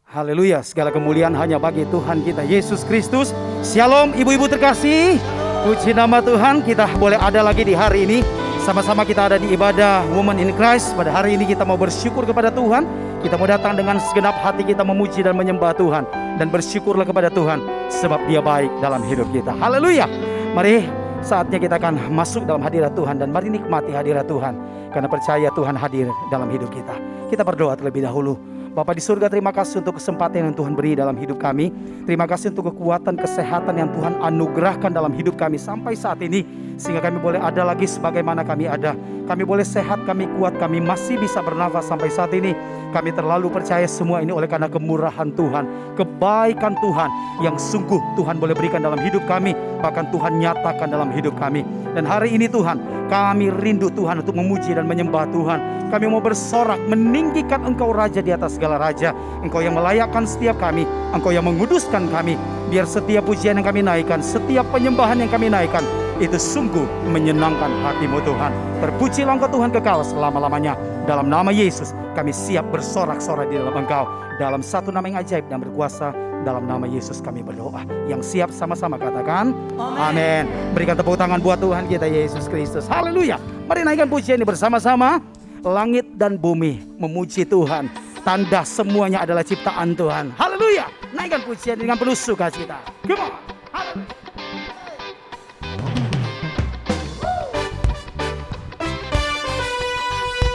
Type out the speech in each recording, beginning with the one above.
Haleluya, segala kemuliaan hanya bagi Tuhan kita Yesus Kristus. Shalom ibu-ibu terkasih. Puji nama Tuhan, kita boleh ada lagi di hari ini. Sama-sama kita ada di ibadah Women in Christ. Pada hari ini kita mau bersyukur kepada Tuhan. Kita mau datang dengan segenap hati kita memuji dan menyembah Tuhan. Dan bersyukurlah kepada Tuhan, sebab Dia baik dalam hidup kita. Haleluya. Mari saatnya kita akan masuk dalam hadirat Tuhan. Dan mari nikmati hadirat Tuhan, karena percaya Tuhan hadir dalam hidup kita. Kita berdoa terlebih dahulu. Bapa di surga, terima kasih untuk kesempatan yang Tuhan beri dalam hidup kami. Terima kasih untuk kekuatan, kesehatan yang Tuhan anugerahkan dalam hidup kami sampai saat ini, sehingga kami boleh ada lagi sebagaimana kami ada. Kami boleh sehat, kami kuat, kami masih bisa bernafas sampai saat ini. Kami terlalu percaya semua ini oleh karena kemurahan Tuhan, kebaikan Tuhan yang sungguh Tuhan boleh berikan dalam hidup kami, bahkan Tuhan nyatakan dalam hidup kami. Dan hari ini Tuhan, kami rindu Tuhan untuk memuji dan menyembah Tuhan. Kami mau bersorak meninggikan Engkau Raja di atas segala raja. Engkau yang melayakkan setiap kami, Engkau yang menguduskan kami. Biar setiap pujian yang kami naikkan, setiap penyembahan yang kami naikkan, itu sungguh menyenangkan hati-Mu Tuhan. Terpujilah Engkau Tuhan kekal selama-lamanya. Dalam nama Yesus kami siap bersorak-sorai di dalam Engkau. Dalam satu nama yang ajaib dan berkuasa, dalam nama Yesus kami berdoa. Yang siap sama-sama katakan amin. Berikan tepuk tangan buat Tuhan kita Yesus Kristus. Haleluya. Mari naikkan pujian ini bersama-sama. Langit dan bumi memuji Tuhan. Tanda semuanya adalah ciptaan Tuhan. Haleluya. Naikkan pujian dengan penuh sukacita. Come on. Haleluya.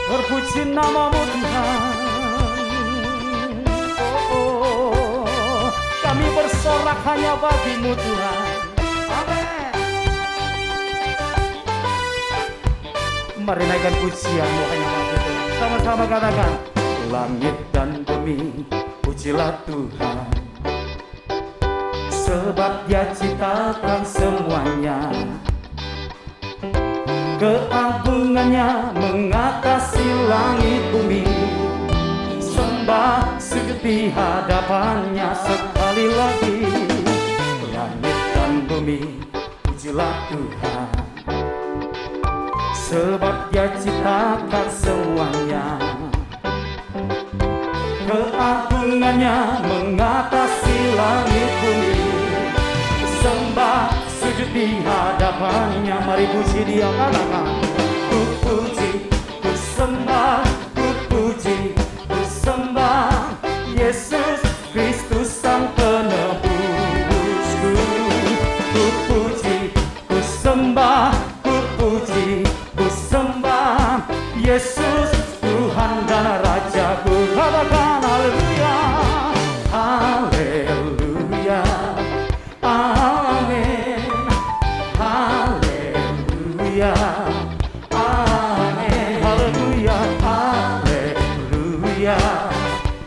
Terpuji nama-Mu Tuhan. Kami bersorak hanya bagi-Mu Tuhan. Amin. Mari naikkan pujian-Mu hanya bagi Tuhan. Sama-sama katakan, langit dan bumi pujilah Tuhan, sebab Dia ciptakan semuanya. Keagungannya mengatasi langit bumi. Sembah sujud di hadapannya sekali lagi. Langit dan bumi pujilah Tuhan, sebab Dia ciptakan semuanya. Keagungannya mengatasi langit bumi. Sembah sujud di hadapannya. Mari puji Dia, katakan, ku puji, ku sembah, ku puji, ku sembah Yesus Kristus Sang Penebusku. Ku puji, ku sembah, ku puji, ku sembah Yesus Tuhan dan Rajaku. Katakan haleluya, haleluya, amin, haleluya, amin, haleluya, haleluya,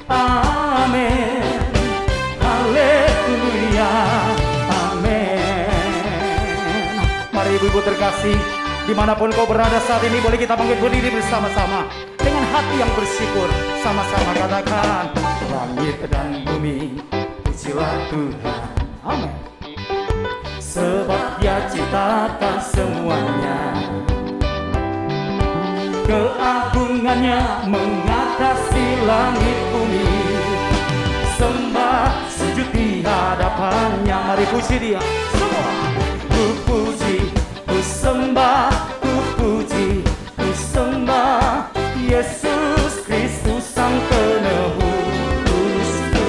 amin, haleluya, amin. Mari ibu-ibu terkasih, dimanapun kau berada saat ini, boleh kita bangkit berdiri bersama-sama dengan hati yang bersyukur. Sama-sama katakan, langit dan bumi pujilah Tuhan. Amin. Sebab Dia ciptakan semuanya. Keagungannya mengatasi langit bumi. Sembah sujud di hadapannya. Mari puji Dia semua. Ku puji, ku sembah, ku puji, ku sembah Yesus Kristus Sang Penebusku.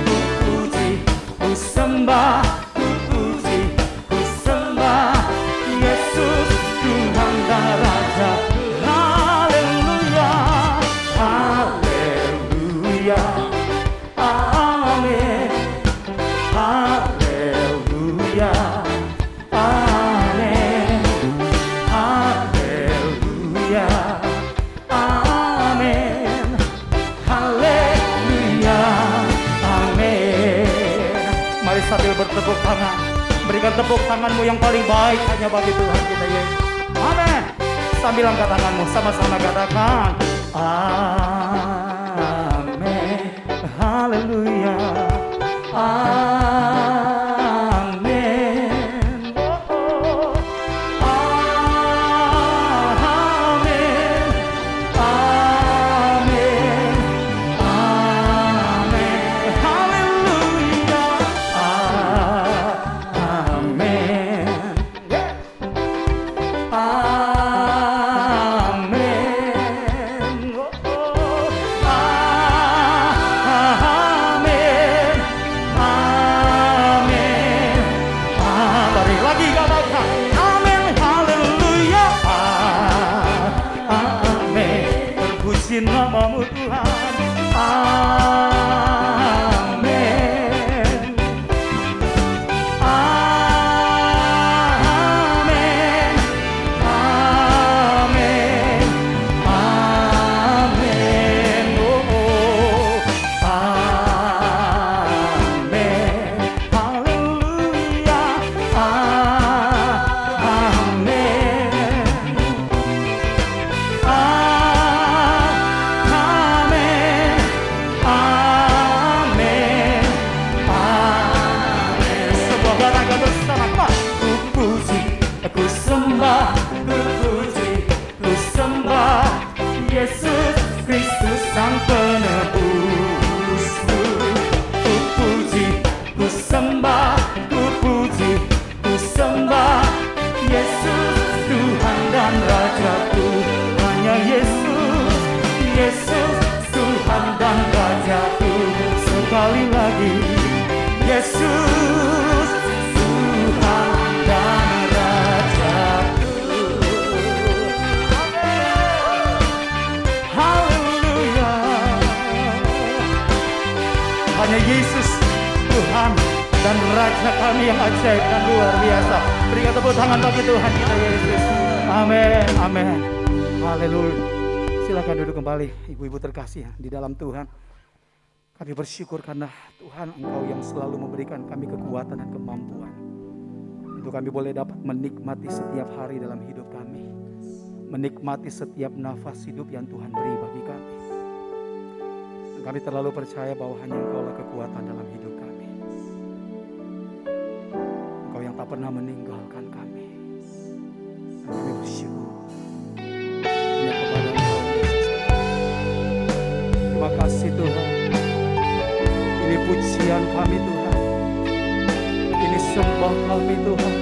Ku puji, ku sembah, ku puji, ku sembah Yesus Tuhan dan Raja. Haleluya, haleluya, amin, haleluya, amin, haleluya, amin, haleluya, amin. Mari sambil bertepuk tangan, berikan tepuk tanganmu yang paling baik hanya bagi Tuhan kita Yesus. Amin. Sambil angkat tanganmu, sama-sama katakan amin, haleluya, amin, oh, amin, amin, amin, Karya kami yang ajaib dan luar biasa. Berikan tepuk tangan bagi Tuhan kita Yesus. Amin, amin. Haleluya. Silakan duduk kembali ibu-ibu terkasih di dalam Tuhan. Kami bersyukur karena Tuhan Engkau yang selalu memberikan kami kekuatan dan kemampuan untuk kami boleh dapat menikmati setiap hari dalam hidup kami, menikmati setiap nafas hidup yang Tuhan beri bagi kami. Dan kami terlalu percaya bahwa hanya Engkau lah kekuatan dalam hidup kami. Engkau yang tak pernah meninggalkan kami. Dan kami bersyukur hanya kepada Engkau Yesus. Terima kasih Tuhan. Ini pujian kami Tuhan. Ini sembah kami Tuhan.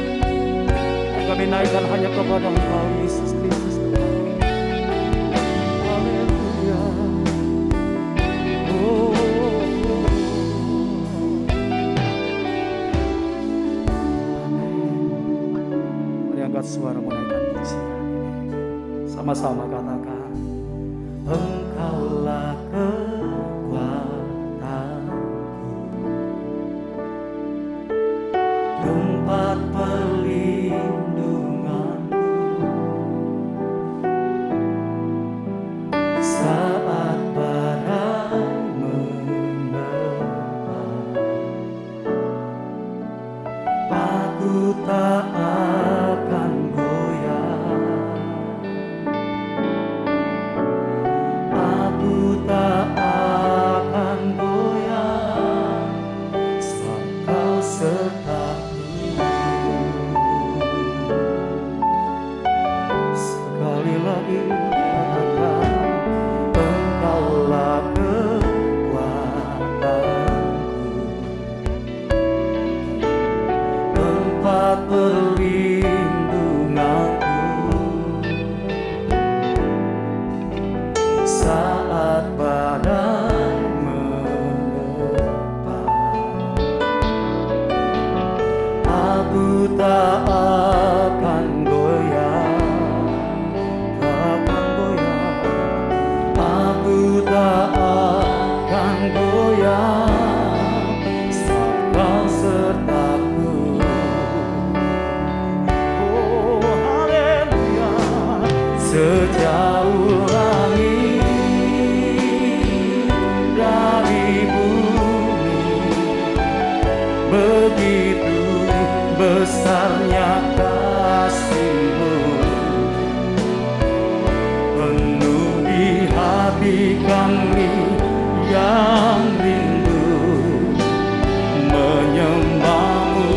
Yang kami naikkan hanya kepada Engkau Yesus Kristus Tuhan. Haleluya. Mari angkat suara menaikkan pujian ini. Sama-sama katakan, Engkaulah tempat perlindunganku saat badai menerpa. Aku tak akan goyah, aku tak akan goyah, sebab Kau sertaku. Sekali lagi katakan, Engkaulah kekuatanku, tempat perlindunganku saat badai menerpa. Aku tak akan goyah, takkan goyah. Aku tak akan goyah, sebab Kau sertaku. Oh haleluya. Sejauh langit dari bumi, begitu besarnya kasih-Mu, penuhi hati kami yang rindu menyembah-Mu.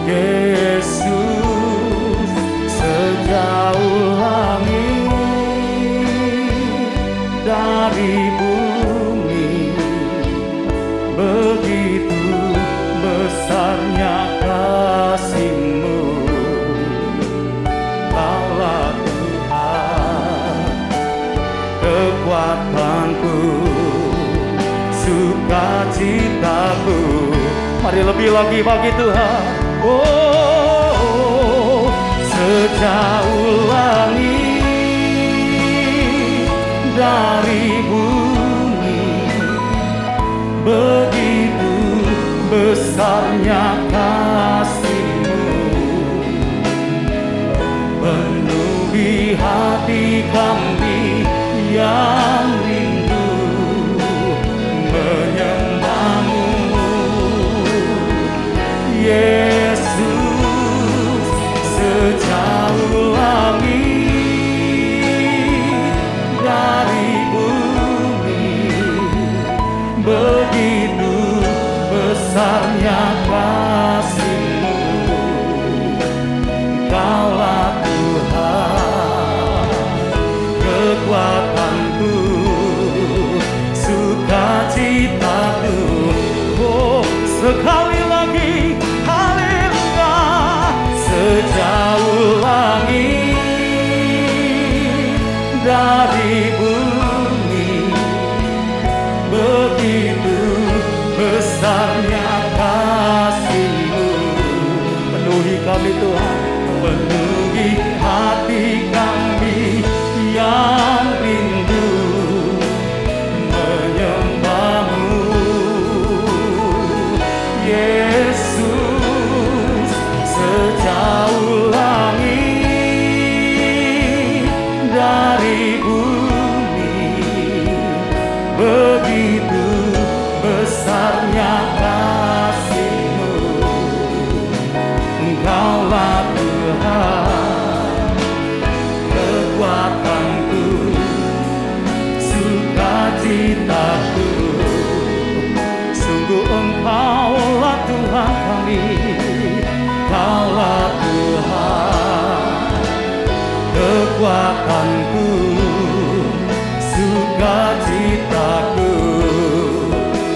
Yesus, sejauh langit dari bumi, begitu besarnya kasih-Mu. Kaulah Tuhan, kekuatanku, sukacitaku. Mari lebih lagi bagi Tuhan. Oh, sejauh langit dari bumi, begitu besarnya kasih-Mu, penuhi hati kami yang rindu menyembah-Mu. Yesus, sejauh langit dari bumi, begitu besarnya kasih-Mu. Kaulah Tuhan, kekuatanku, sukacitaku. Oh, sekali lagi, haleluya. Sejauh langit dari bumi, begitu besarnya kasih-Mu. Penuhi kami Tuhan, penuhi hati kami yang rindu menyembah-Mu. kami, Kaulah Tuhan, kekuatanku, sukacitaku.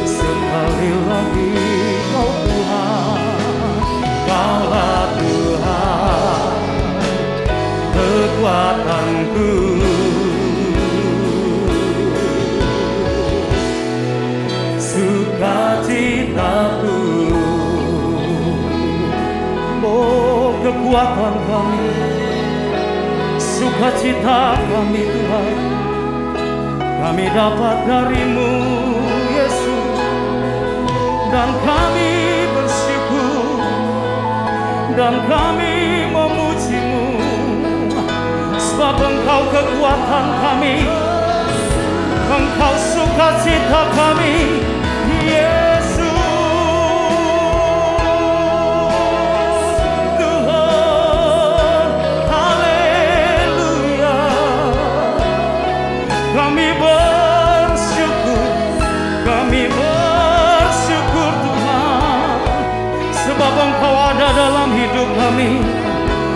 Sekali lagi Kau Tuhan, Kaulah Tuhan, kekuatanku, sukacitaku. Oh, kekuatan kami, sukacita kami Tuhan, kami dapat dari-Mu Yesus, dan kami bersyukur, dan kami memuji-Mu, sebab Engkau kekuatan kami, Engkau sukacita kami, Yesus. Tuhan, haleluya. Kami bersyukur Tuhan, sebab Engkau ada dalam hidup kami,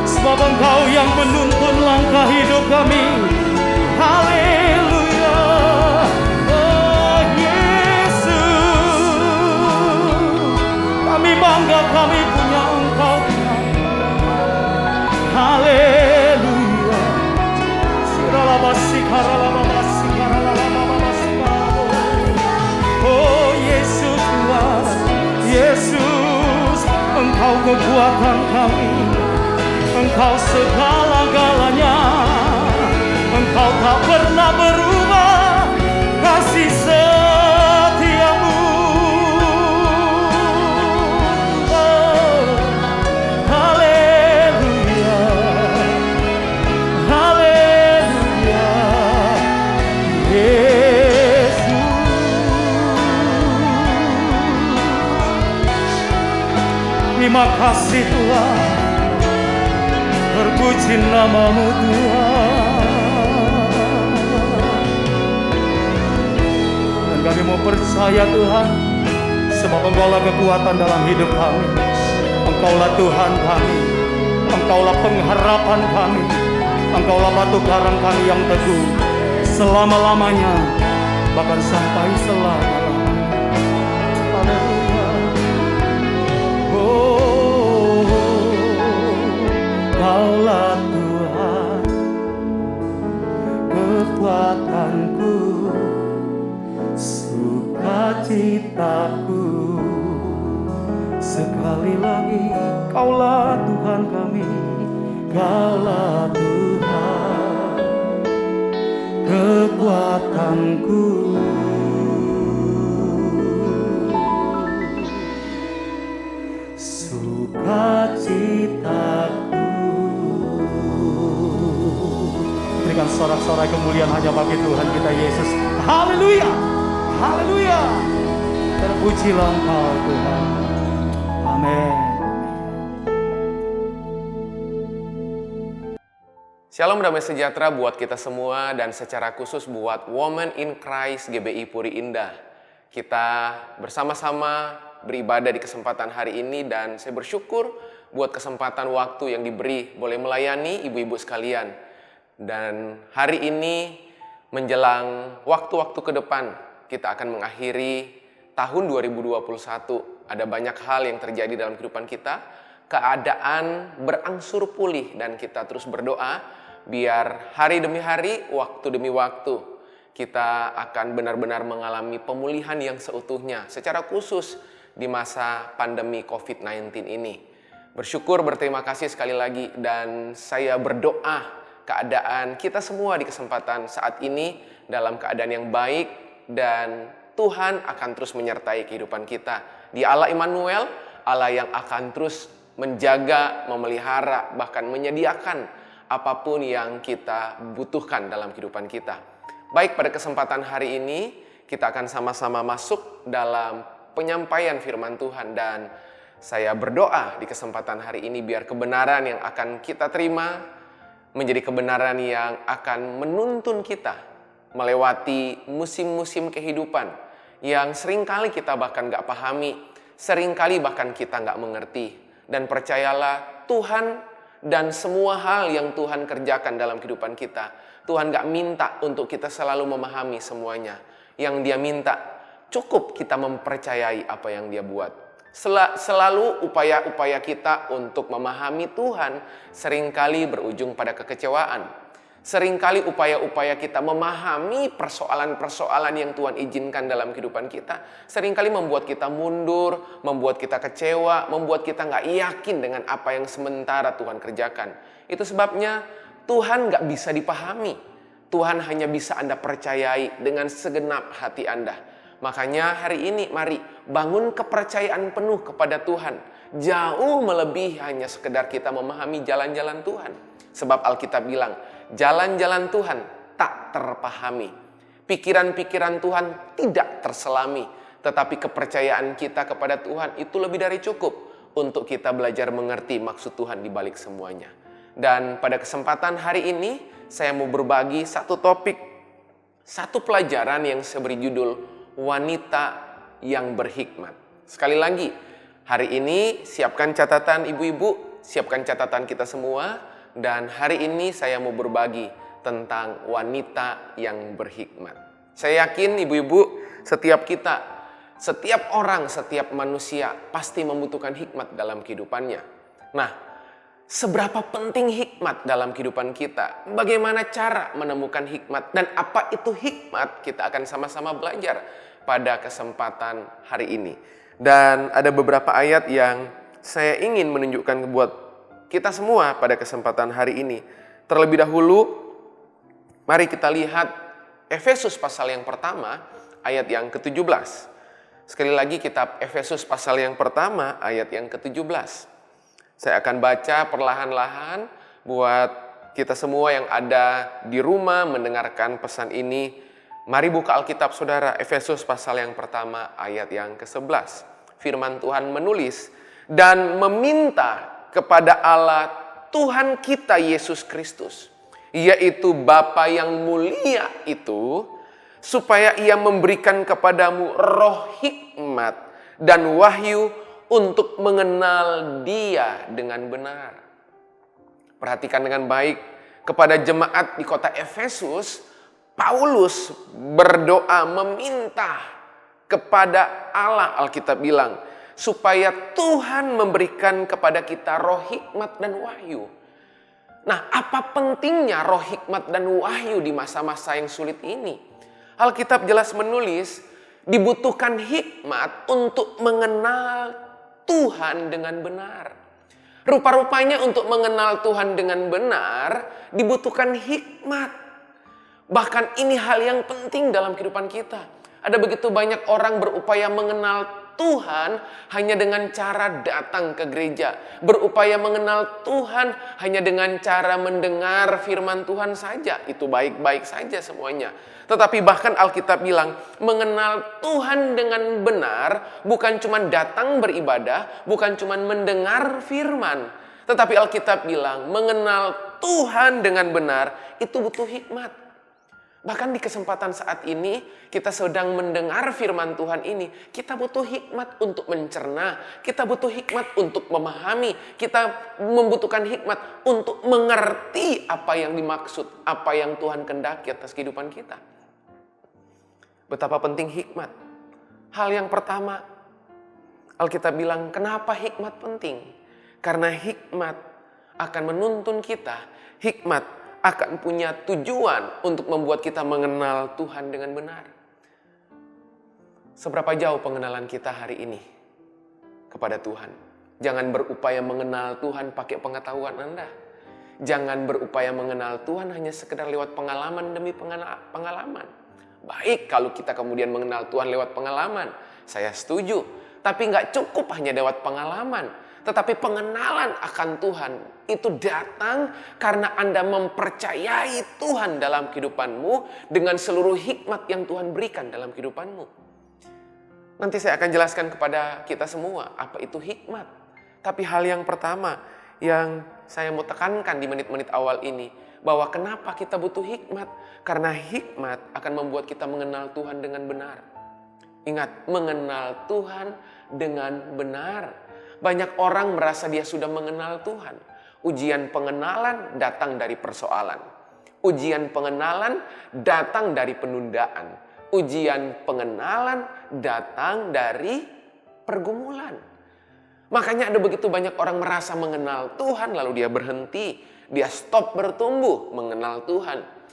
sebab Engkau yang menuntun langkah hidup kami. Haleluya. Oh Yesus, kami bangga kami punya Engkau Tuhan. Haleluya. Siralabasi karalabasi karalabasi. Oh Yesus Tuhan, Yesus, Engkau kekuatan kami, Engkau segala-galanya, Engkau tak pernah berubah kasih setia-Mu. Oh, haleluya, haleluya, Yesus. Terima kasih Tuhan, terpuji nama-Mu Tuhan. Dan kami mau percaya Tuhan, sebab Engkaulah kekuatan dalam hidup kami, Engkaulah Tuhan kami, Engkaulah pengharapan kami, Engkaulah batu karang kami yang teguh selama-lamanya, bahkan sampai selama-lamanya. Haleluya. Oh, Kaulah Tuhan, kekuatanku, sukacitaku. Sekali lagi Kaulah Tuhan kami, Kaulah Tuhan, kekuatanku, sukacitaku. Berikan sorak-sorai kemuliaan hanya bagi Tuhan kita Yesus. Haleluya, haleluya. Terpujilah Engkau Tuhan. Amin. Shalom damai sejahtera buat kita semua dan secara khusus buat Women in Christ GBI Puri Indah. Kita bersama-sama beribadah di kesempatan hari ini dan saya bersyukur buat kesempatan waktu yang diberi boleh melayani ibu-ibu sekalian. Dan hari ini menjelang waktu-waktu ke depan kita akan mengakhiri tahun 2021. Ada banyak hal yang terjadi dalam kehidupan kita. Keadaan berangsur pulih dan kita terus berdoa biar hari demi hari, waktu demi waktu kita akan benar-benar mengalami pemulihan yang seutuhnya secara khusus di masa pandemi COVID-19 ini. Bersyukur, berterima kasih sekali lagi dan saya berdoa keadaan kita semua di kesempatan saat ini dalam keadaan yang baik dan Tuhan akan terus menyertai kehidupan kita. Di Allah Immanuel, Allah yang akan terus menjaga, memelihara, bahkan menyediakan apapun yang kita butuhkan dalam kehidupan kita. Baik, pada kesempatan hari ini kita akan sama-sama masuk dalam penyampaian firman Tuhan dan saya berdoa di kesempatan hari ini biar kebenaran yang akan kita terima menjadi kebenaran yang akan menuntun kita melewati musim-musim kehidupan yang seringkali kita bahkan gak pahami, Seringkali bahkan kita nggak mengerti. Dan percayalah, Tuhan dan semua hal yang Tuhan kerjakan dalam kehidupan kita, Tuhan nggak minta untuk kita selalu memahami semuanya. Yang Dia minta, cukup kita mempercayai apa yang Dia buat. Selalu upaya-upaya kita untuk memahami Tuhan seringkali berujung pada kekecewaan. Seringkali upaya-upaya kita memahami persoalan-persoalan yang Tuhan izinkan dalam kehidupan kita seringkali membuat kita mundur, membuat kita kecewa, membuat kita nggak yakin dengan apa yang sementara Tuhan kerjakan. Itu sebabnya Tuhan nggak bisa dipahami. Tuhan hanya bisa Anda percayai dengan segenap hati Anda. Makanya hari ini mari bangun kepercayaan penuh kepada Tuhan. Jauh melebihi hanya sekedar kita memahami jalan-jalan Tuhan. Sebab Alkitab bilang, jalan-jalan Tuhan tak terpahami. Pikiran-pikiran Tuhan tidak terselami. Tetapi kepercayaan kita kepada Tuhan itu lebih dari cukup untuk kita belajar mengerti maksud Tuhan di balik semuanya. Dan pada kesempatan hari ini, saya mau berbagi satu topik, satu pelajaran yang saya beri judul, wanita yang berhikmat. Sekali lagi, hari ini siapkan catatan ibu-ibu, siapkan catatan kita semua. Dan hari ini saya mau berbagi tentang wanita yang berhikmat. Saya yakin ibu-ibu, setiap kita, setiap orang, setiap manusia pasti membutuhkan hikmat dalam kehidupannya. Nah, seberapa penting hikmat dalam kehidupan kita? Bagaimana cara menemukan hikmat? Dan apa itu hikmat? Kita akan sama-sama belajar pada kesempatan hari ini. Dan ada beberapa ayat yang saya ingin menunjukkan buat kita semua pada kesempatan hari ini. Terlebih dahulu, mari kita lihat Efesus pasal yang pertama, ayat yang ke-17. Sekali lagi kitab Efesus pasal yang pertama, ayat yang ke-17. Saya akan baca perlahan-lahan buat kita semua yang ada di rumah mendengarkan pesan ini. Mari buka Alkitab saudara, Efesus pasal yang pertama, ayat yang ke-11. Firman Tuhan menulis, dan meminta kepada Allah Tuhan kita Yesus Kristus, yaitu Bapa yang mulia itu, supaya Ia memberikan kepadamu roh hikmat dan wahyu untuk mengenal Dia dengan benar. Perhatikan dengan baik, kepada jemaat di kota Efesus, Paulus berdoa meminta kepada Allah, Alkitab bilang, supaya Tuhan memberikan kepada kita roh hikmat dan wahyu. Nah, apa pentingnya roh hikmat dan wahyu di masa-masa yang sulit ini? Alkitab jelas menulis, dibutuhkan hikmat untuk mengenal Tuhan dengan benar. Rupa-rupanya untuk mengenal Tuhan dengan benar, dibutuhkan hikmat. Bahkan ini hal yang penting dalam kehidupan kita. Ada begitu banyak orang berupaya mengenal Tuhan hanya dengan cara datang ke gereja. Berupaya mengenal Tuhan hanya dengan cara mendengar firman Tuhan saja. Itu baik-baik saja semuanya. Tetapi bahkan Alkitab bilang, mengenal Tuhan dengan benar bukan cuma datang beribadah, bukan cuma mendengar firman. Tetapi Alkitab bilang, mengenal Tuhan dengan benar itu butuh hikmat. Bahkan di kesempatan saat ini, kita sedang mendengar firman Tuhan ini, kita butuh hikmat untuk mencerna, kita butuh hikmat untuk memahami, kita membutuhkan hikmat untuk mengerti apa yang dimaksud, apa yang Tuhan kehendaki atas kehidupan kita. Betapa penting hikmat. Hal yang pertama, Alkitab bilang, kenapa hikmat penting? Karena hikmat akan menuntun kita, hikmat akan punya tujuan untuk membuat kita mengenal Tuhan dengan benar. Seberapa jauh pengenalan kita hari ini kepada Tuhan? Jangan berupaya mengenal Tuhan pakai pengetahuan Anda. Jangan berupaya mengenal Tuhan hanya sekedar lewat pengalaman demi pengalaman. Baik kalau kita kemudian mengenal Tuhan lewat pengalaman, saya setuju. Tapi nggak cukup hanya lewat pengalaman. Tetapi pengenalan akan Tuhan itu datang karena Anda mempercayai Tuhan dalam kehidupanmu dengan seluruh hikmat yang Tuhan berikan dalam kehidupanmu. Nanti saya akan jelaskan kepada kita semua apa itu hikmat. Tapi hal yang pertama yang saya mau tekankan di menit-menit awal ini, bahwa kenapa kita butuh hikmat? Karena hikmat akan membuat kita mengenal Tuhan dengan benar. Ingat, mengenal Tuhan dengan benar. Banyak orang merasa dia sudah mengenal Tuhan. Ujian pengenalan datang dari persoalan. Ujian pengenalan datang dari penundaan. Ujian pengenalan datang dari pergumulan. Makanya ada begitu banyak orang merasa mengenal Tuhan, lalu dia berhenti. Dia stop bertumbuh mengenal Tuhan.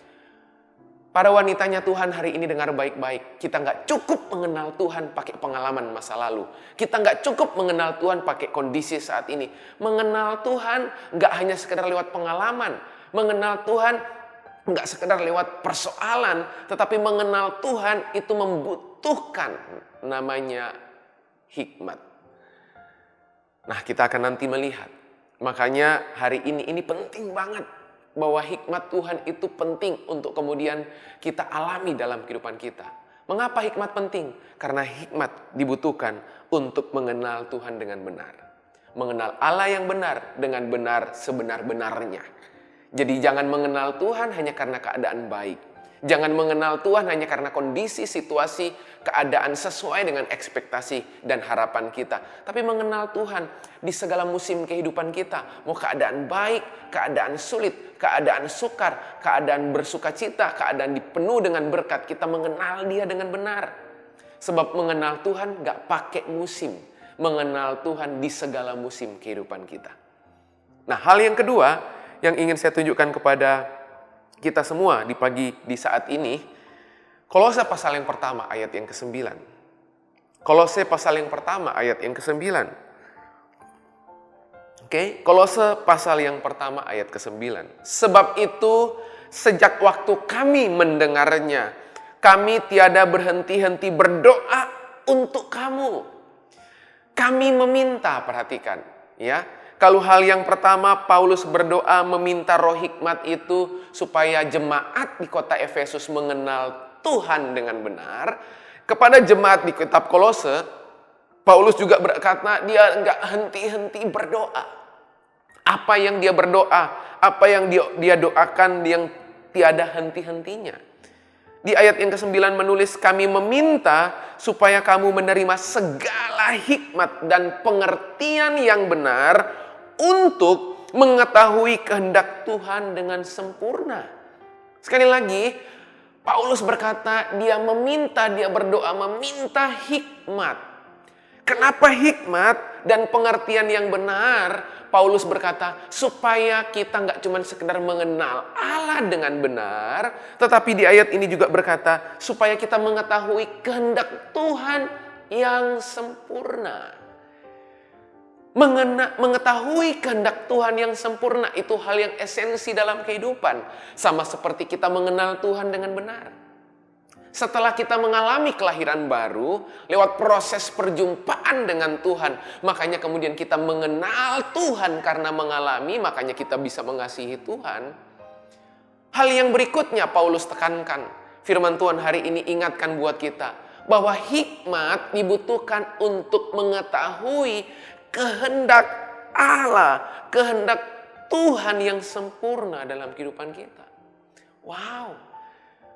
Para wanitanya Tuhan hari ini dengar baik-baik. Kita nggak cukup mengenal Tuhan pakai pengalaman masa lalu. Kita nggak cukup mengenal Tuhan pakai kondisi saat ini. Mengenal Tuhan nggak hanya sekedar lewat pengalaman. Mengenal Tuhan nggak sekedar lewat persoalan. Tetapi mengenal Tuhan itu membutuhkan namanya hikmat. Nah, kita akan nanti melihat. Makanya hari ini penting banget bahwa hikmat Tuhan itu penting untuk kemudian kita alami dalam kehidupan kita. Mengapa hikmat penting? Karena hikmat dibutuhkan untuk mengenal Tuhan dengan benar. Mengenal Allah yang benar dengan benar sebenar-benarnya. Jadi jangan mengenal Tuhan hanya karena keadaan baik. Jangan mengenal Tuhan hanya karena kondisi, situasi, keadaan sesuai dengan ekspektasi dan harapan kita. Tapi mengenal Tuhan di segala musim kehidupan kita. Mau keadaan baik, keadaan sulit, keadaan sukar, keadaan bersuka cita, keadaan dipenuh dengan berkat. Kita mengenal Dia dengan benar. Sebab mengenal Tuhan gak pakai musim. Mengenal Tuhan di segala musim kehidupan kita. Nah, hal yang kedua yang ingin saya tunjukkan kepada kita semua di saat ini, Kolose pasal yang pertama ayat yang ke-9. Kolose pasal yang pertama ayat yang ke-9. Oke, Kolose pasal yang pertama ayat ke-9. Sebab itu sejak waktu kami mendengarnya, kami tiada berhenti-henti berdoa untuk kamu. Kami meminta, perhatikan ya. Kalau hal yang pertama, Paulus berdoa meminta roh hikmat itu supaya jemaat di kota Efesus mengenal Tuhan dengan benar. Kepada jemaat di kitab Kolose, Paulus juga berkata dia enggak henti-henti berdoa. Apa yang dia berdoa, apa yang dia doakan yang tiada henti-hentinya. Di ayat yang ke-9 menulis, kami meminta supaya kamu menerima segala hikmat dan pengertian yang benar untuk mengetahui kehendak Tuhan dengan sempurna. Sekali lagi, Paulus berkata dia berdoa meminta hikmat. Kenapa hikmat dan pengertian yang benar? Paulus berkata supaya kita nggak cuma sekedar mengenal Allah dengan benar, tetapi di ayat ini juga berkata supaya kita mengetahui kehendak Tuhan yang sempurna. Mengetahui kehendak Tuhan yang sempurna itu hal yang esensi dalam kehidupan. Sama seperti kita mengenal Tuhan dengan benar. Setelah kita mengalami kelahiran baru, lewat proses perjumpaan dengan Tuhan, makanya kemudian kita mengenal Tuhan karena mengalami, makanya kita bisa mengasihi Tuhan. Hal yang berikutnya Paulus tekankan, firman Tuhan hari ini ingatkan buat kita, bahwa hikmat dibutuhkan untuk mengetahui kehendak Allah, kehendak Tuhan yang sempurna dalam kehidupan kita. Wow,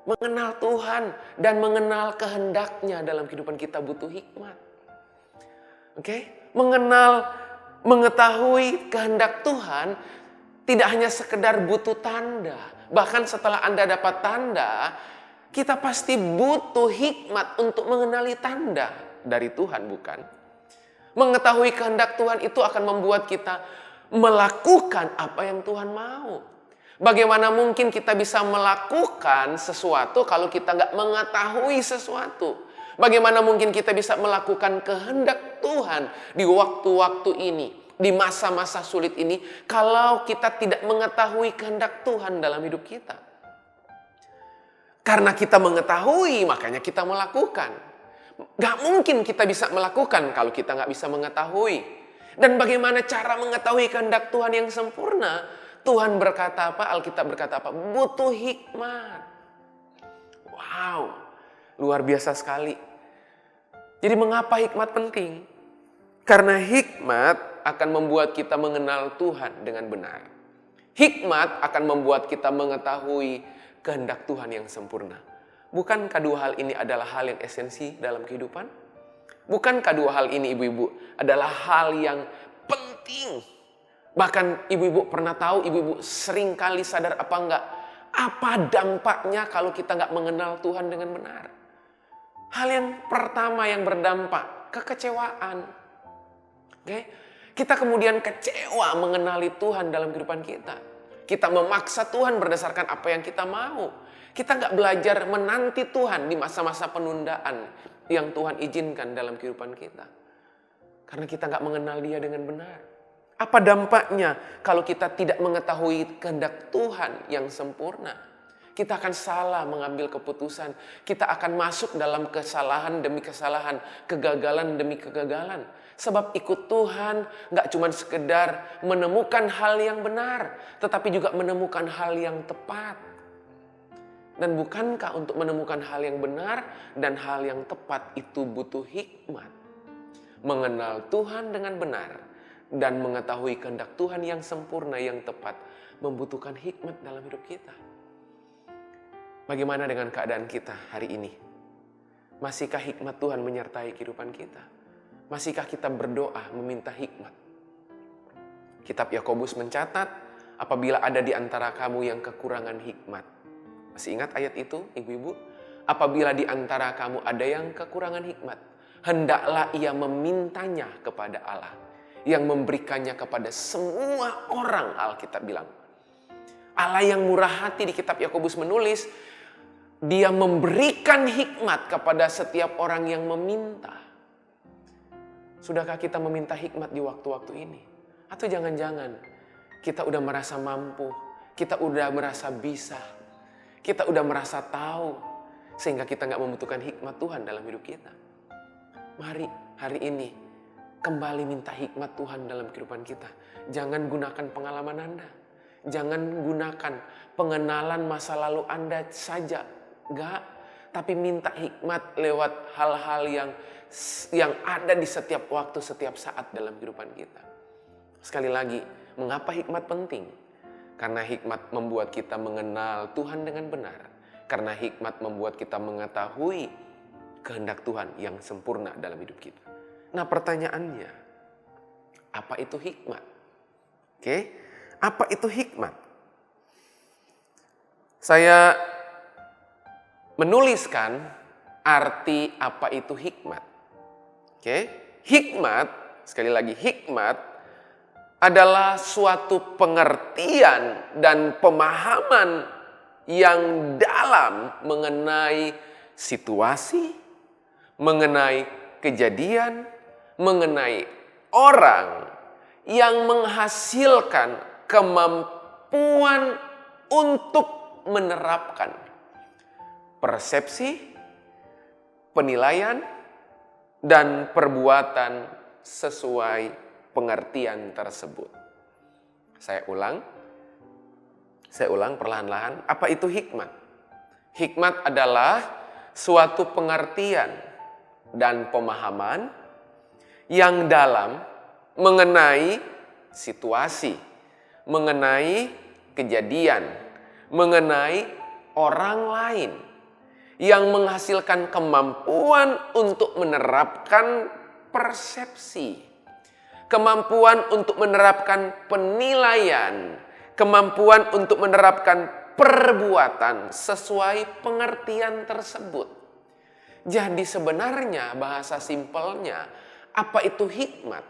mengenal Tuhan dan mengenal kehendaknya dalam kehidupan kita butuh hikmat. Oke, mengetahui kehendak Tuhan tidak hanya sekedar butuh tanda. Bahkan setelah Anda dapat tanda, kita pasti butuh hikmat untuk mengenali tanda dari Tuhan, bukan? Mengetahui kehendak Tuhan itu akan membuat kita melakukan apa yang Tuhan mau. Bagaimana mungkin kita bisa melakukan sesuatu kalau kita nggak mengetahui sesuatu? Bagaimana mungkin kita bisa melakukan kehendak Tuhan di waktu-waktu ini, di masa-masa sulit ini, kalau kita tidak mengetahui kehendak Tuhan dalam hidup kita? Karena kita mengetahui, makanya kita melakukan. Gak mungkin kita bisa melakukan kalau kita gak bisa mengetahui. Dan bagaimana cara mengetahui kehendak Tuhan yang sempurna? Tuhan berkata apa? Alkitab berkata apa? Butuh hikmat. Wow, luar biasa sekali. Jadi mengapa hikmat penting? Karena hikmat akan membuat kita mengenal Tuhan dengan benar. Hikmat akan membuat kita mengetahui kehendak Tuhan yang sempurna. Bukankah dua hal ini adalah hal yang esensi dalam kehidupan? Bukankah dua hal ini ibu-ibu adalah hal yang penting? Bahkan ibu-ibu pernah tahu, ibu-ibu sering kali sadar apa enggak? Apa dampaknya kalau kita enggak mengenal Tuhan dengan benar? Hal yang pertama yang berdampak, kekecewaan. Oke? Kita kemudian kecewa mengenali Tuhan dalam kehidupan kita. Kita memaksa Tuhan berdasarkan apa yang kita mau. Kita nggak belajar menanti Tuhan di masa-masa penundaan yang Tuhan izinkan dalam kehidupan kita. Karena kita nggak mengenal Dia dengan benar. Apa dampaknya kalau kita tidak mengetahui kehendak Tuhan yang sempurna? Kita akan salah mengambil keputusan. Kita akan masuk dalam kesalahan demi kesalahan, kegagalan demi kegagalan. Sebab ikut Tuhan nggak cuma sekedar menemukan hal yang benar, tetapi juga menemukan hal yang tepat. Dan bukankah untuk menemukan hal yang benar dan hal yang tepat itu butuh hikmat? Mengenal Tuhan dengan benar dan mengetahui kehendak Tuhan yang sempurna, yang tepat, membutuhkan hikmat dalam hidup kita. Bagaimana dengan keadaan kita hari ini? Masihkah hikmat Tuhan menyertai kehidupan kita? Masihkah kita berdoa meminta hikmat? Kitab Yakobus mencatat, apabila ada di antara kamu yang kekurangan hikmat. Masih ingat ayat itu, ibu-ibu? Apabila di antara kamu ada yang kekurangan hikmat, hendaklah ia memintanya kepada Allah, yang memberikannya kepada semua orang, Alkitab bilang. Allah yang murah hati di kitab Yakobus menulis, Dia memberikan hikmat kepada setiap orang yang meminta. Sudahkah kita meminta hikmat di waktu-waktu ini? Atau jangan-jangan kita udah merasa mampu, kita udah merasa bisa, kita udah merasa tahu, sehingga kita gak membutuhkan hikmat Tuhan dalam hidup kita. Mari hari ini kembali minta hikmat Tuhan dalam kehidupan kita. Jangan gunakan pengalaman Anda. Jangan gunakan pengenalan masa lalu Anda saja. Enggak. Tapi minta hikmat lewat hal-hal yang ada di setiap waktu, setiap saat dalam kehidupan kita. Sekali lagi, mengapa hikmat penting? Karena hikmat membuat kita mengenal Tuhan dengan benar. Karena hikmat membuat kita mengetahui kehendak Tuhan yang sempurna dalam hidup kita. Nah, pertanyaannya, apa itu hikmat? Oke, apa itu hikmat? Saya menuliskan arti apa itu hikmat. Oke, hikmat, sekali lagi hikmat adalah suatu pengertian dan pemahaman yang dalam mengenai situasi, mengenai kejadian, mengenai orang yang menghasilkan kemampuan untuk menerapkan persepsi, penilaian, dan perbuatan sesuai pengertian tersebut. Saya ulang perlahan-lahan. Apa itu hikmat? Hikmat adalah suatu pengertian dan pemahaman yang dalam mengenai situasi, mengenai kejadian, mengenai orang lain yang menghasilkan kemampuan untuk menerapkan persepsi, kemampuan untuk menerapkan penilaian, kemampuan untuk menerapkan perbuatan sesuai pengertian tersebut. Jadi sebenarnya bahasa simpelnya, apa itu hikmat?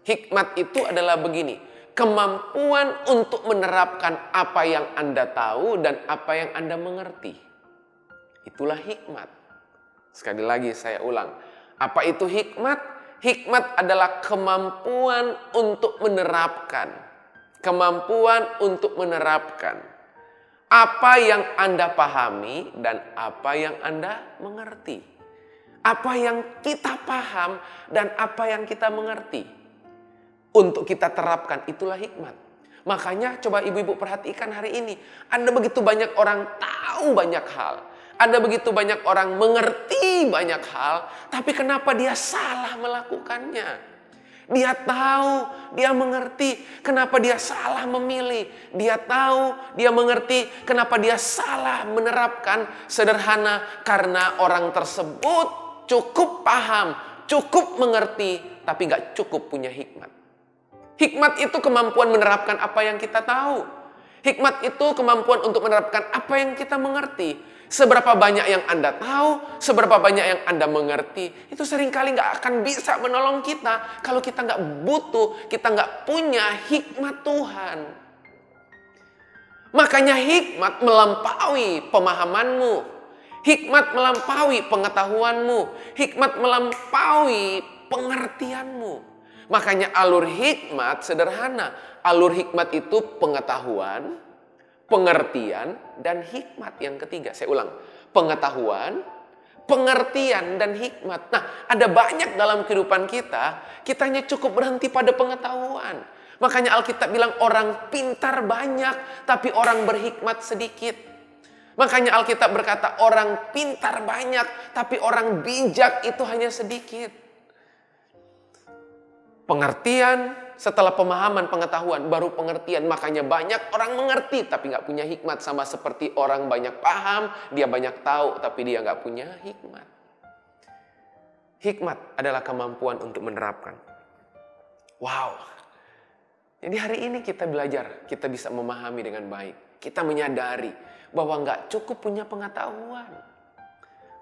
Hikmat itu adalah begini, kemampuan untuk menerapkan apa yang Anda tahu dan apa yang Anda mengerti. Itulah hikmat. Sekali lagi saya ulang, apa itu hikmat? Hikmat adalah kemampuan untuk menerapkan. Kemampuan untuk menerapkan apa yang Anda pahami dan apa yang Anda mengerti. Apa yang kita paham dan apa yang kita mengerti. Untuk kita terapkan, itulah hikmat. Makanya coba ibu-ibu perhatikan hari ini. Ada begitu banyak orang tahu banyak hal. Ada begitu banyak orang mengerti banyak hal. Tapi kenapa dia salah melakukannya? Dia tahu, dia mengerti kenapa dia salah memilih. Dia tahu, dia mengerti kenapa dia salah menerapkan sederhana. Karena orang tersebut cukup paham, cukup mengerti, tapi gak cukup punya hikmat. Hikmat itu kemampuan menerapkan apa yang kita tahu. Hikmat itu kemampuan untuk menerapkan apa yang kita mengerti. Seberapa banyak yang Anda tahu, seberapa banyak yang Anda mengerti, itu seringkali nggak akan bisa menolong kita kalau kita nggak butuh, kita nggak punya hikmat Tuhan. Makanya hikmat melampaui pemahamanmu, hikmat melampaui pengetahuanmu, hikmat melampaui pengertianmu. Makanya alur hikmat sederhana, alur hikmat itu pengetahuan, pengertian, dan hikmat yang ketiga. Saya ulang, pengetahuan, pengertian, dan hikmat. Nah, ada banyak dalam kehidupan kita, kita hanya cukup berhenti pada pengetahuan. Makanya Alkitab bilang orang pintar banyak, tapi orang berhikmat sedikit. Makanya Alkitab berkata orang pintar banyak, tapi orang bijak itu hanya sedikit. Pengertian, setelah pemahaman, pengetahuan, baru pengertian. Makanya banyak orang mengerti tapi nggak punya hikmat. Sama seperti orang banyak paham, dia banyak tahu tapi dia nggak punya hikmat. Hikmat adalah kemampuan untuk menerapkan. Wow. Jadi hari ini kita belajar, kita bisa memahami dengan baik. Kita menyadari bahwa nggak cukup punya pengetahuan.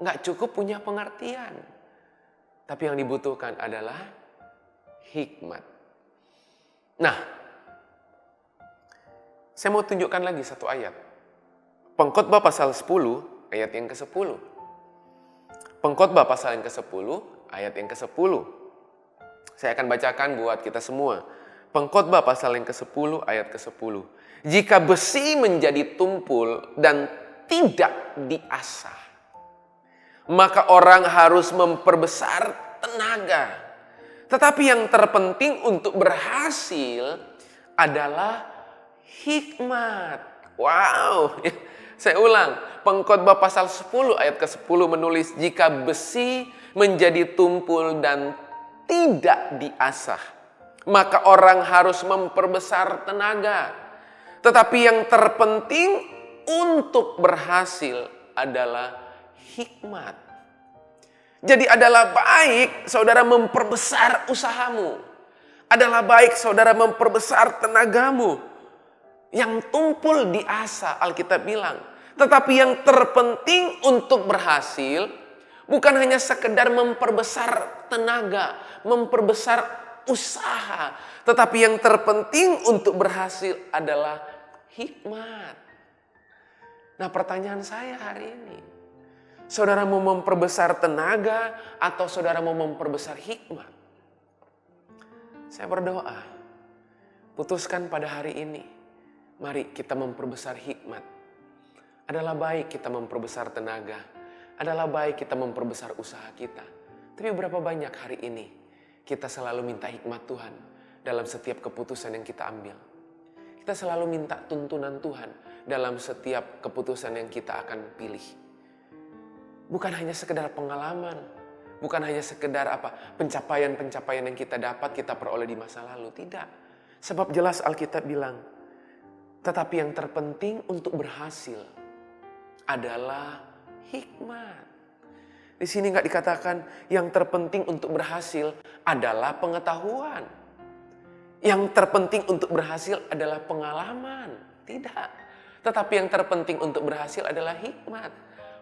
Nggak cukup punya pengertian. Tapi yang dibutuhkan adalah hikmat. Nah, saya mau tunjukkan lagi satu ayat. Pengkhotbah pasal 10 ayat yang ke-10. Pengkhotbah pasal yang ke-10 ayat yang ke-10. Saya akan bacakan buat kita semua. Pengkhotbah pasal yang ke-10 ayat ke-10. Jika besi menjadi tumpul dan tidak diasah, maka orang harus memperbesar tenaga. Tetapi yang terpenting untuk berhasil adalah hikmat. Wow. Saya ulang. Pengkhotbah pasal 10 ayat ke-10 menulis, jika besi menjadi tumpul dan tidak diasah, maka orang harus memperbesar tenaga. Tetapi yang terpenting untuk berhasil adalah hikmat. Jadi adalah baik saudara memperbesar usahamu. Adalah baik saudara memperbesar tenagamu. Yang tumpul diasah, Alkitab bilang. Tetapi yang terpenting untuk berhasil bukan hanya sekedar memperbesar tenaga, memperbesar usaha. Tetapi yang terpenting untuk berhasil adalah hikmat. Nah, pertanyaan saya hari ini, saudara mau memperbesar tenaga atau saudara mau memperbesar hikmat? Saya berdoa, putuskan pada hari ini, mari kita memperbesar hikmat. Adalah baik kita memperbesar tenaga, adalah baik kita memperbesar usaha kita. Tapi berapa banyak hari ini kita selalu minta hikmat Tuhan dalam setiap keputusan yang kita ambil. Kita selalu minta tuntunan Tuhan dalam setiap keputusan yang kita akan pilih. Bukan hanya sekedar pengalaman, bukan hanya sekedar pencapaian-pencapaian yang kita dapat, kita peroleh di masa lalu. Tidak. Sebab jelas Alkitab bilang, tetapi yang terpenting untuk berhasil adalah hikmat. Di sini nggak dikatakan yang terpenting untuk berhasil adalah pengetahuan. Yang terpenting untuk berhasil adalah pengalaman. Tidak. Tetapi yang terpenting untuk berhasil adalah hikmat.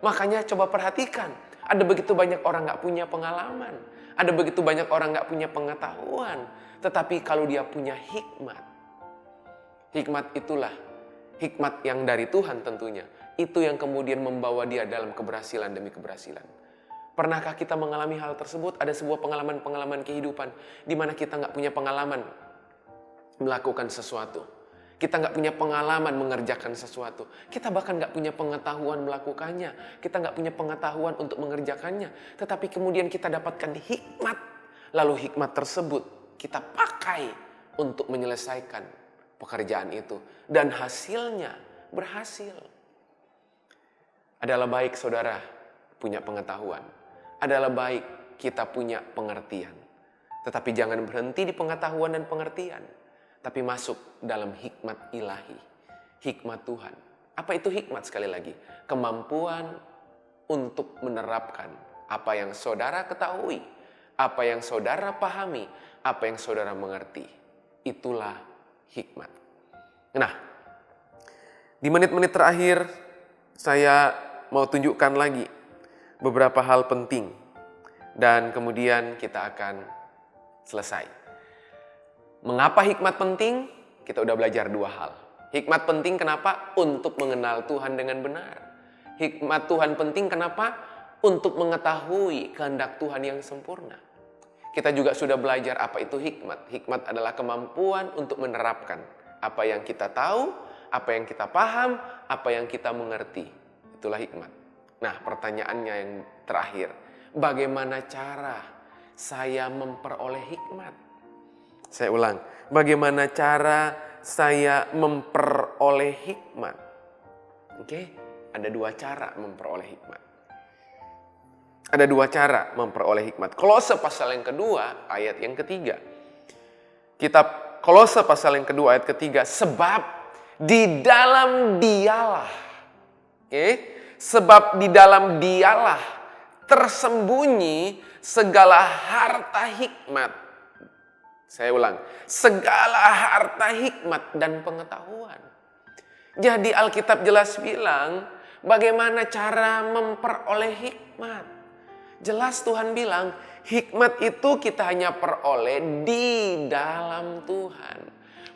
Makanya coba perhatikan, ada begitu banyak orang gak punya pengalaman. Ada begitu banyak orang gak punya pengetahuan. Tetapi kalau dia punya hikmat, hikmat itulah, hikmat yang dari Tuhan tentunya. Itu yang kemudian membawa dia dalam keberhasilan demi keberhasilan. Pernahkah kita mengalami hal tersebut? Ada sebuah pengalaman-pengalaman kehidupan di mana kita gak punya pengalaman melakukan sesuatu. Kita nggak punya pengalaman mengerjakan sesuatu. Kita bahkan nggak punya pengetahuan melakukannya. Kita nggak punya pengetahuan untuk mengerjakannya. Tetapi kemudian kita dapatkan hikmat. Lalu hikmat tersebut kita pakai untuk menyelesaikan pekerjaan itu. Dan hasilnya berhasil. Adalah baik saudara punya pengetahuan. Adalah baik kita punya pengertian. Tetapi jangan berhenti di pengetahuan dan pengertian, tapi masuk dalam hikmat ilahi, hikmat Tuhan. Apa itu hikmat? Sekali lagi, kemampuan untuk menerapkan apa yang saudara ketahui, apa yang saudara pahami, apa yang saudara mengerti. Itulah hikmat. Nah, di menit-menit terakhir saya mau tunjukkan lagi beberapa hal penting dan kemudian kita akan selesai. Mengapa hikmat penting? Kita udah belajar dua hal. Hikmat penting kenapa? Untuk mengenal Tuhan dengan benar. Hikmat Tuhan penting kenapa? Untuk mengetahui kehendak Tuhan yang sempurna. Kita juga sudah belajar apa itu hikmat. Hikmat adalah kemampuan untuk menerapkan apa yang kita tahu, apa yang kita paham, apa yang kita mengerti. Itulah hikmat. Nah, pertanyaannya yang terakhir, bagaimana cara saya memperoleh hikmat? Saya ulang, bagaimana cara saya memperoleh hikmat? Oke, ada dua cara memperoleh hikmat. Ada dua cara memperoleh hikmat. Kolose pasal yang kedua, ayat yang ketiga. Kitab Kolose pasal yang kedua, ayat ketiga. Sebab di dalam dialah. Oke, sebab di dalam dialah tersembunyi segala harta hikmat. Saya ulang, segala harta hikmat dan pengetahuan. Jadi Alkitab jelas bilang bagaimana cara memperoleh hikmat. Jelas Tuhan bilang hikmat itu kita hanya peroleh di dalam Tuhan.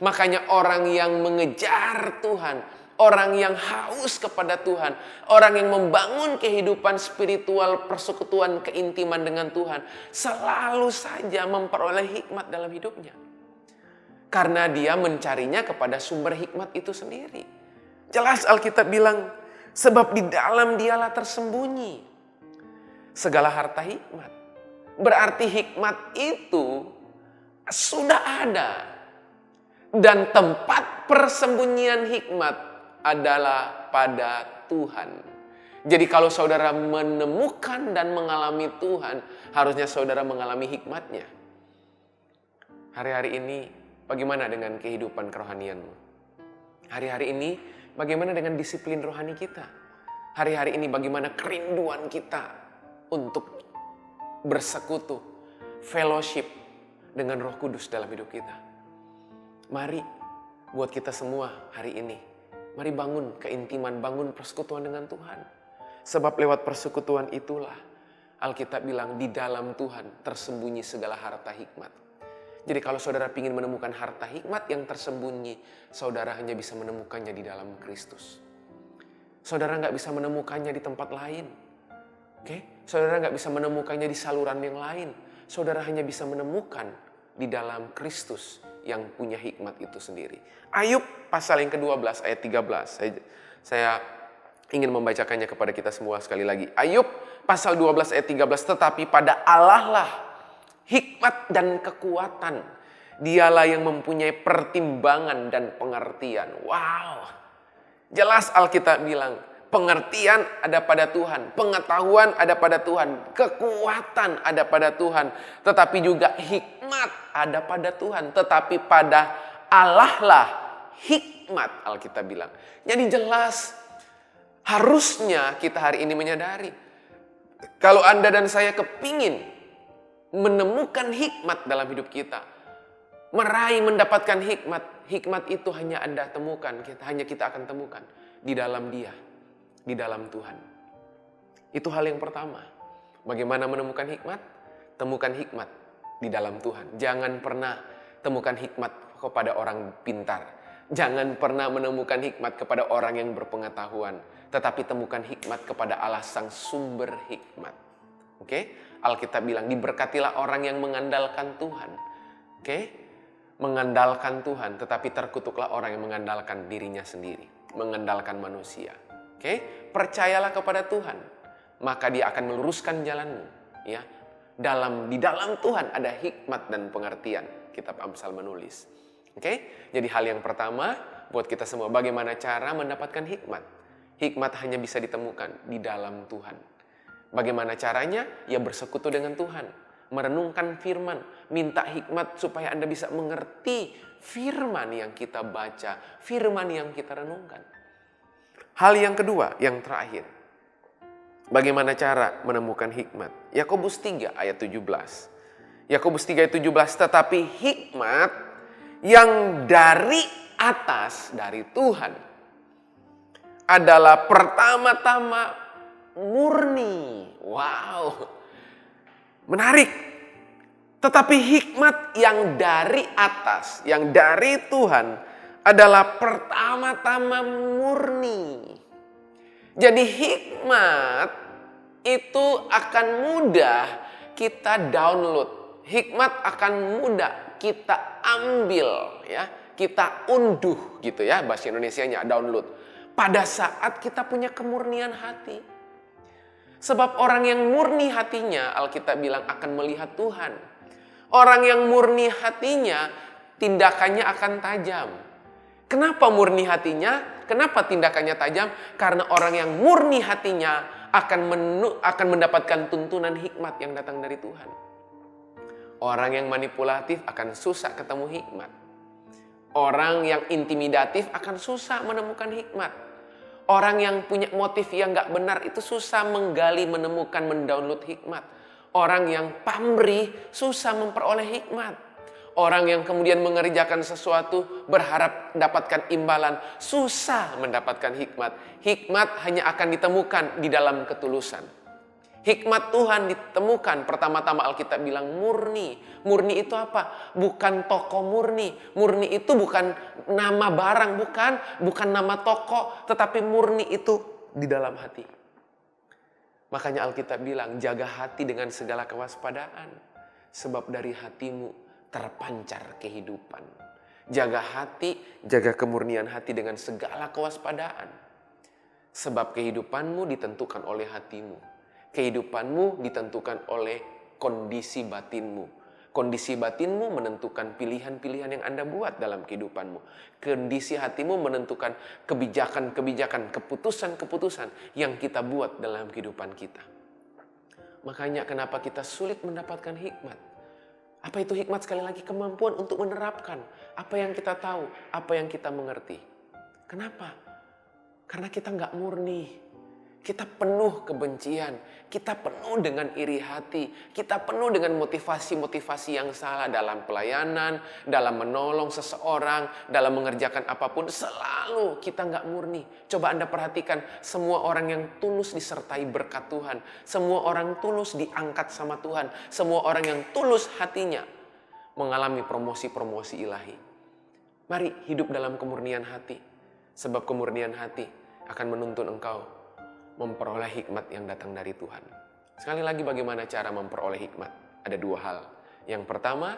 Makanya orang yang mengejar Tuhan, orang yang haus kepada Tuhan, orang yang membangun kehidupan spiritual, persekutuan, keintiman dengan Tuhan, selalu saja memperoleh hikmat dalam hidupnya. Karena dia mencarinya kepada sumber hikmat itu sendiri. Jelas Alkitab bilang, sebab di dalam dialah tersembunyi segala harta hikmat. Berarti hikmat itu sudah ada. Dan tempat persembunyian hikmat adalah pada Tuhan. Jadi kalau saudara menemukan dan mengalami Tuhan, harusnya saudara mengalami hikmatnya. Hari-hari ini bagaimana dengan kehidupan kerohanianmu? Hari-hari ini bagaimana dengan disiplin rohani kita? Hari-hari ini bagaimana kerinduan kita untuk bersekutu, fellowship dengan Roh Kudus dalam hidup kita? Mari buat kita semua hari ini, mari bangun keintiman, bangun persekutuan dengan Tuhan. Sebab lewat persekutuan itulah Alkitab bilang di dalam Tuhan tersembunyi segala harta hikmat. Jadi kalau saudara ingin menemukan harta hikmat yang tersembunyi, saudara hanya bisa menemukannya di dalam Kristus. Saudara nggak bisa menemukannya di tempat lain. Oke? Saudara nggak bisa menemukannya di saluran yang lain. Saudara hanya bisa menemukan di dalam Kristus yang punya hikmat itu sendiri. Ayub pasal yang ke-12 ayat 13. Saya ingin membacakannya kepada kita semua sekali lagi. Ayub pasal 12 ayat 13. Tetapi pada Allah lah hikmat dan kekuatan. Dialah yang mempunyai pertimbangan dan pengertian. Wow. Jelas Alkitab bilang, pengertian ada pada Tuhan, pengetahuan ada pada Tuhan, kekuatan ada pada Tuhan, tetapi juga hikmat ada pada Tuhan. Tetapi pada Allah lah hikmat, Alkitab bilang. Jadi jelas harusnya kita hari ini menyadari, kalau Anda dan saya kepingin menemukan hikmat dalam hidup kita, meraih mendapatkan hikmat, hikmat itu hanya Anda temukan, hanya kita akan temukan di dalam Dia. Di dalam Tuhan. Itu hal yang pertama. Bagaimana menemukan hikmat? Temukan hikmat di dalam Tuhan. Jangan pernah temukan hikmat kepada orang pintar. Jangan pernah menemukan hikmat kepada orang yang berpengetahuan. Tetapi temukan hikmat kepada Allah sang sumber hikmat. Oke? Alkitab bilang, diberkatilah orang yang mengandalkan Tuhan. Oke? Mengandalkan Tuhan, tetapi terkutuklah orang yang mengandalkan dirinya sendiri. Mengandalkan manusia. Oke, percayalah kepada Tuhan, maka Dia akan meluruskan jalanmu. Ya, di dalam Tuhan ada hikmat dan pengertian. Kitab Amsal menulis. Oke, jadi hal yang pertama buat kita semua, bagaimana cara mendapatkan hikmat? Hikmat hanya bisa ditemukan di dalam Tuhan. Bagaimana caranya? Ya bersekutu dengan Tuhan, merenungkan firman. Minta hikmat supaya Anda bisa mengerti firman yang kita baca, firman yang kita renungkan. Hal yang kedua, yang terakhir. Bagaimana cara menemukan hikmat? Yakobus 3 ayat 17. Yakobus 3 ayat 17, tetapi hikmat yang dari atas, dari Tuhan, adalah pertama-tama murni. Wow, menarik. Tetapi hikmat yang dari atas, yang dari Tuhan, adalah pertama-tama murni. Jadi hikmat itu akan mudah kita download. Hikmat akan mudah kita ambil, ya, kita unduh gitu ya, bahasa Indonesianya download. Pada saat kita punya kemurnian hati. Sebab orang yang murni hatinya, Alkitab bilang, akan melihat Tuhan. Orang yang murni hatinya, tindakannya akan tajam. Kenapa murni hatinya? Kenapa tindakannya tajam? Karena orang yang murni hatinya akan mendapatkan tuntunan hikmat yang datang dari Tuhan. Orang yang manipulatif akan susah ketemu hikmat. Orang yang intimidatif akan susah menemukan hikmat. Orang yang punya motif yang gak benar itu susah menggali, menemukan, mendownload hikmat. Orang yang pamrih susah memperoleh hikmat. Orang yang kemudian mengerjakan sesuatu berharap mendapatkan imbalan susah mendapatkan hikmat. Hikmat hanya akan ditemukan di dalam ketulusan. Hikmat Tuhan ditemukan pertama-tama Alkitab bilang murni. Murni itu apa? Bukan toko murni. Murni itu bukan nama barang, bukan nama toko, tetapi murni itu di dalam hati. Makanya Alkitab bilang jaga hati dengan segala kewaspadaan, sebab dari hatimu terpancar kehidupan. Jaga hati, jaga kemurnian hati dengan segala kewaspadaan. Sebab kehidupanmu ditentukan oleh hatimu. Kehidupanmu ditentukan oleh kondisi batinmu. Kondisi batinmu menentukan pilihan-pilihan yang Anda buat dalam kehidupanmu. Kondisi hatimu menentukan kebijakan-kebijakan, keputusan-keputusan yang kita buat dalam kehidupan kita. Makanya kenapa kita sulit mendapatkan hikmat. Apa itu hikmat? Sekali lagi, kemampuan untuk menerapkan apa yang kita tahu, apa yang kita mengerti. Kenapa? Karena kita nggak murni. Kita penuh kebencian, kita penuh dengan iri hati, kita penuh dengan motivasi-motivasi yang salah dalam pelayanan, dalam menolong seseorang, dalam mengerjakan apapun. Selalu kita nggak murni. Coba Anda perhatikan, semua orang yang tulus disertai berkat Tuhan. Semua orang tulus diangkat sama Tuhan. Semua orang yang tulus hatinya mengalami promosi-promosi ilahi. Mari hidup dalam kemurnian hati. Sebab kemurnian hati akan menuntun engkau memperoleh hikmat yang datang dari Tuhan. Sekali lagi, bagaimana cara memperoleh hikmat? Ada dua hal. Yang pertama,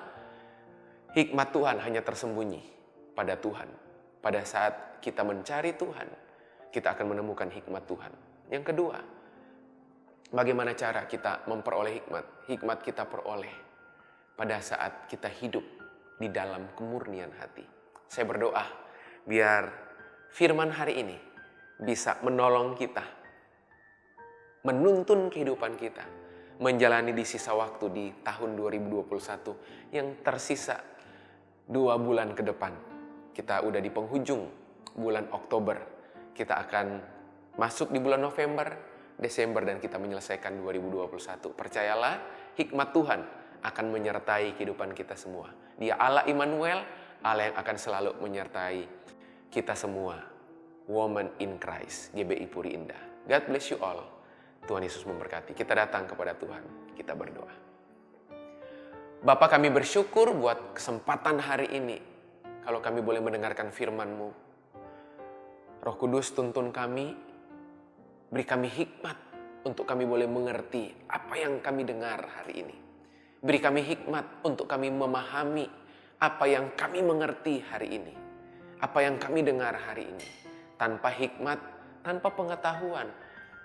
hikmat Tuhan hanya tersembunyi pada Tuhan. Pada saat kita mencari Tuhan, kita akan menemukan hikmat Tuhan. Yang kedua, bagaimana cara kita memperoleh hikmat? Hikmat kita peroleh pada saat kita hidup di dalam kemurnian hati. Saya berdoa biar firman hari ini bisa menolong kita, menuntun kehidupan kita, menjalani di sisa waktu di tahun 2021 yang tersisa 2 bulan ke depan. Kita udah di penghujung bulan Oktober. Kita akan masuk di bulan November, Desember, dan kita menyelesaikan 2021. Percayalah, hikmat Tuhan akan menyertai kehidupan kita semua. Dia Allah Immanuel, Allah yang akan selalu menyertai kita semua. Woman in Christ, GBI Puri Indah. God bless you all. Tuhan Yesus memberkati. Kita datang kepada Tuhan. Kita berdoa. Bapa, kami bersyukur buat kesempatan hari ini. Kalau kami boleh mendengarkan firman-Mu. Roh Kudus, tuntun kami. Beri kami hikmat untuk kami boleh mengerti apa yang kami dengar hari ini. Beri kami hikmat untuk kami memahami apa yang kami mengerti hari ini. Apa yang kami dengar hari ini. Tanpa hikmat, tanpa pengetahuan,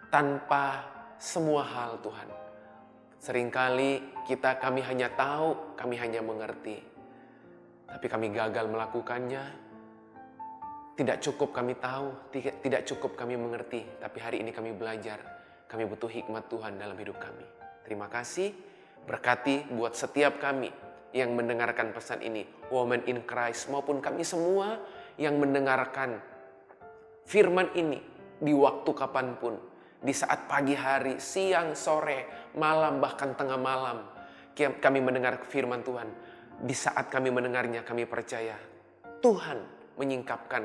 tanpa semua hal Tuhan. Seringkali kami hanya tahu, kami hanya mengerti. Tapi kami gagal melakukannya. Tidak cukup kami tahu, tidak cukup kami mengerti. Tapi hari ini kami belajar, kami butuh hikmat Tuhan dalam hidup kami. Terima kasih, Berkati buat setiap kami yang mendengarkan pesan ini, Women in Christ, maupun kami semua yang mendengarkan firman ini di waktu kapanpun, di saat pagi hari, siang, sore, malam, bahkan tengah malam. Kami mendengar firman Tuhan. Di saat kami mendengarnya, kami percaya Tuhan menyingkapkan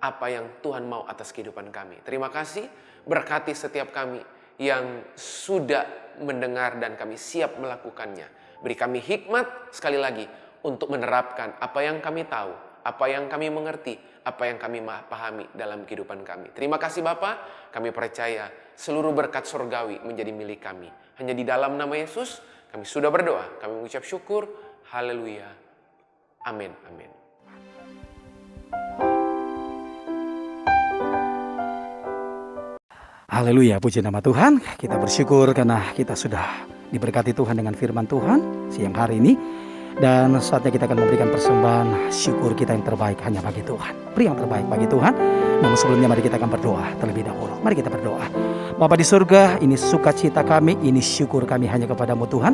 apa yang Tuhan mau atas kehidupan kami. Terima kasih, berkati setiap kami yang sudah mendengar dan kami siap melakukannya. Beri kami hikmat sekali lagi untuk menerapkan apa yang kami tahu, apa yang kami mengerti, apa yang kami pahami dalam kehidupan kami. Terima kasih Bapa, kami percaya seluruh berkat surgawi menjadi milik kami. Hanya di dalam nama Yesus kami sudah berdoa, kami mengucap syukur. Haleluya. Amin. Amin. Haleluya, puji nama Tuhan. Kita bersyukur karena kita sudah diberkati Tuhan dengan firman Tuhan siang hari ini. Dan saatnya kita akan memberikan persembahan syukur kita yang terbaik hanya bagi Tuhan. Beri yang terbaik bagi Tuhan. Namun sebelumnya mari kita akan berdoa terlebih dahulu. Mari kita berdoa. Bapa di surga, ini sukacita kami, ini syukur kami hanya kepadamu Tuhan.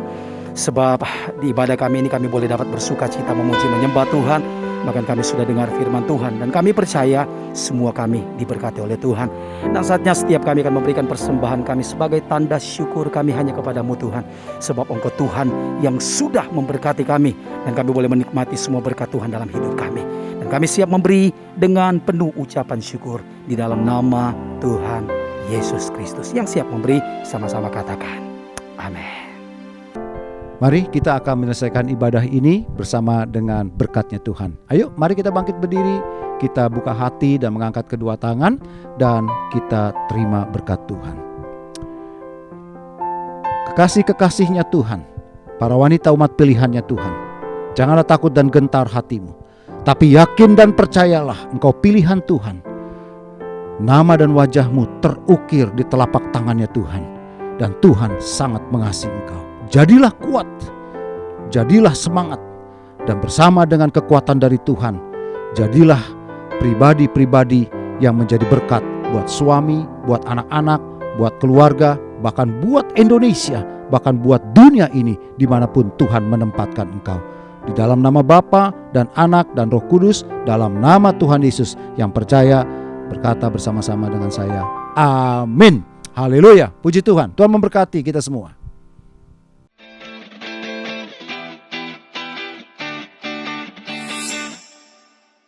Sebab di ibadah kami ini kami boleh dapat bersukacita memuji menyembah Tuhan. Bahkan kami sudah dengar firman Tuhan dan kami percaya semua kami diberkati oleh Tuhan. Dan saatnya setiap kami akan memberikan persembahan kami sebagai tanda syukur kami hanya kepadamu Tuhan. Sebab Engkau Tuhan yang sudah memberkati kami dan kami boleh menikmati semua berkat Tuhan dalam hidup kami. Dan kami siap memberi dengan penuh ucapan syukur di dalam nama Tuhan Yesus Kristus. Yang siap memberi sama-sama katakan amin. Mari kita akan menyelesaikan ibadah ini bersama dengan berkatnya Tuhan. Ayo mari kita bangkit berdiri, kita buka hati dan mengangkat kedua tangan dan kita terima berkat Tuhan. Kekasih-kekasihnya Tuhan, para wanita umat pilihannya Tuhan, janganlah takut dan gentar hatimu, tapi yakin dan percayalah engkau pilihan Tuhan. Nama dan wajahmu terukir di telapak tangannya Tuhan, dan Tuhan sangat mengasihi engkau. Jadilah kuat, jadilah semangat, dan bersama dengan kekuatan dari Tuhan, jadilah pribadi-pribadi yang menjadi berkat buat suami, buat anak-anak, buat keluarga, bahkan buat Indonesia, bahkan buat dunia ini dimanapun Tuhan menempatkan engkau. Di dalam nama Bapa dan Anak dan Roh Kudus, dalam nama Tuhan Yesus yang percaya, berkata bersama-sama dengan saya, amin. Haleluya, puji Tuhan. Tuhan memberkati kita semua.